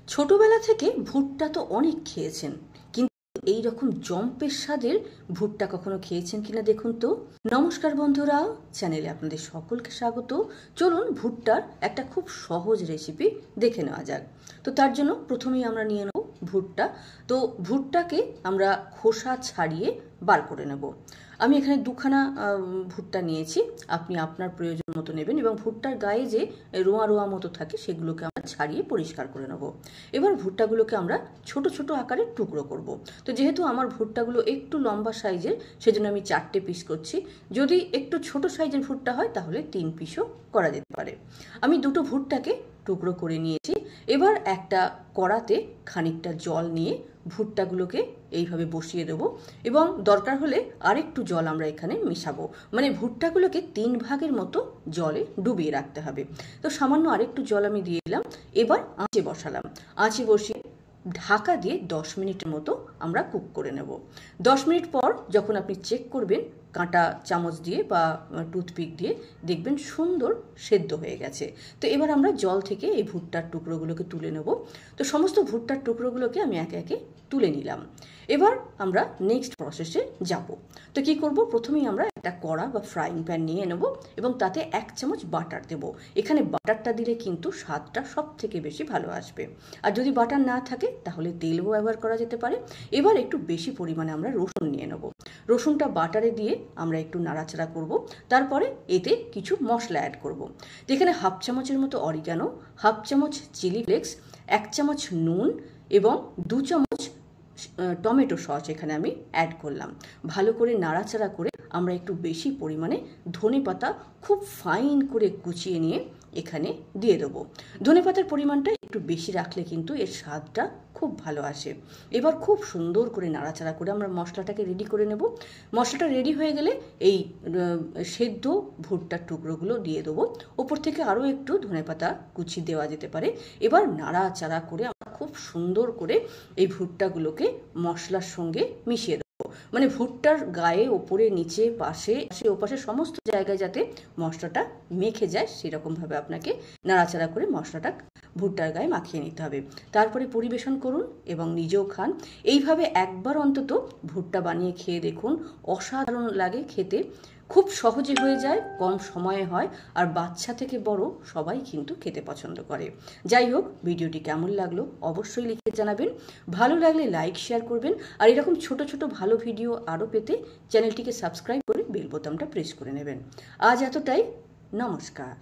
ছোটবেলা থেকে ভুট্টা তো অনেক খেয়েছেন, কিন্তু এই রকম জম্পের স্বাদের ভুট্টা কখনো খেয়েছেন কিনা দেখুন তো। নমস্কার বন্ধুরা, চ্যানেলে আপনাদের সকলকে স্বাগত। চলুন ভুট্টার একটা খুব সহজ রেসিপি দেখে নেওয়া যাক। তো তার জন্য প্রথমেই আমরা নিয়ে নেব ভুট্টা। তো ভুট্টাকে আমরা খোসা ছাড়িয়ে বার করে নেব। আমি এখানে দুখানা ভুট্টা নিয়েছি, আপনি আপনার প্রয়োজন মতো নেবেন এবং ভুট্টার গায়ে যে রোয়া রোয়া মতো থাকে সেগুলোকে আমরা ছাড়িয়ে পরিষ্কার করে নেব। এবার ভুট্টাগুলোকে আমরা ছোট ছোট আকারে টুকরো করব। তো যেহেতু আমার ভুট্টাগুলো একটু লম্বা সাইজের, সেজন্য আমি 4টে পিস করছি। যদি একটু ছোট সাইজের ভুট্টা হয় তাহলে 3 পিসও করা যেতে পারে। আমি দুটো ভুট্টাকে টুকরো করে নিয়েছি। এবার একটা কড়াতে খানিকটা জল নিয়ে ভুট্টাগুলোকে এইভাবে বসিয়ে দেবো এবং দরকার হলে আরেকটু জল আমরা এখানে মিশাবো। মানে ভুট্টাগুলোকে 3 ভাগের মতো জলে ডুবিয়ে রাখতে হবে। তো সামান্য আরেকটু জল আমি দিয়ে দিলাম। এবার আঁচে বসালাম। আঁচে বসিয়ে ঢাকা দিয়ে 10 মিনিটের মতো আমরা কুক করে নেব। 10 মিনিট পর যখন আপনি চেক করবেন কাঁটা চামচ দিয়ে বা টুথপিক দিয়ে, দেখবেন সুন্দর সেদ্ধ হয়ে গেছে। তো এবার আমরা জল থেকে এই ভুট্টার টুকরোগুলোকে তুলে নেব। তো সমস্ত ভুট্টার টুকরোগুলোকে আমি একে একে তুলে নিলাম। এবার আমরা নেক্সট প্রসেসে যাব। তো কি করব, প্রথমেই আমরা একটা কড়া বা ফ্রাইং প্যান নিয়ে নেব এবং তাতে 1 চামচ বাটার দেব। এখানে বাটারটা দিলে কিন্তু স্বাদটা সব থেকে বেশি ভালো আসবে। আর যদি বাটার না থাকে তাহলে তেলও ব্যবহার করা যেতে পারে। এবার একটু বেশি পরিমাণে আমরা রসুন নিয়ে নেব। রসুনটা বাটারে দিয়ে আমরা একটু নাড়াচাড়া করব। তারপরে এতে কিছু মশলা অ্যাড করব। যেখানে 1/2 চামচের মতো অরিগানো, 1/2 চামচ চিলি ফ্লেক্স, 1 চামচ নুন এবং 2 চামচ টমেটো সস এখানে আমি অ্যাড করলাম। ভালো করে নাড়াচাড়া করে আমরা একটু বেশি পরিমাণে ধনেপাতা খুব ফাইন করে কুচিয়ে নিয়ে এখানে দিয়ে দেবো। ধনেপাতার পরিমাণটা একটু বেশি রাখলে কিন্তু এর স্বাদটা খুব ভালো আসে। এবার খুব সুন্দর করে নাড়াচাড়া করে আমরা মশলাটাকে রেডি করে নেব। মশলাটা রেডি হয়ে গেলে এই সেদ্ধ ভুট্টার টুকরোগুলো দিয়ে দেবো। ওপর থেকে আরও একটু ধনেপাতা কুচি দেওয়া যেতে পারে। এবার নাড়াচাড়া করে আমরা খুব সুন্দর করে এই ভুট্টাগুলোকে মশলার সঙ্গে মিশিয়ে দেবো। মানে ভুট্টার গায়ে, ওপরে, নিচে, পাশে, ওপাশে সমস্ত জায়গায় যাতে মশলাটা মেখে যায় সেরকমভাবে আপনাকে নাড়াচাড়া করে মশলাটা ভুট্টার গায়ে মাখিয়ে নিতে হবে। তারপরে পরিবেশন করুন এবং নিজেও খান। এইভাবে একবার অন্তত ভুট্টা বানিয়ে খেয়ে দেখুন, অসাধারণ লাগে খেতে। খুব সহজে হয়ে যায়, কম সময়ে হয়, আর বাচ্চা থেকে বড় সবাই কিন্তু খেতে পছন্দ করে। যাই হোক, ভিডিওটি কেমন লাগলো অবশ্যই লিখে জানাবেন। ভালো লাগলে লাইক শেয়ার করবেন। আর এরকম ছোট ছোট ভালো ভিডিও আরও পেতে চ্যানেলটিকে সাবস্ক্রাইব করে বেল বোতামটা প্রেস করে নেবেন। আজ এতটাই। নমস্কার।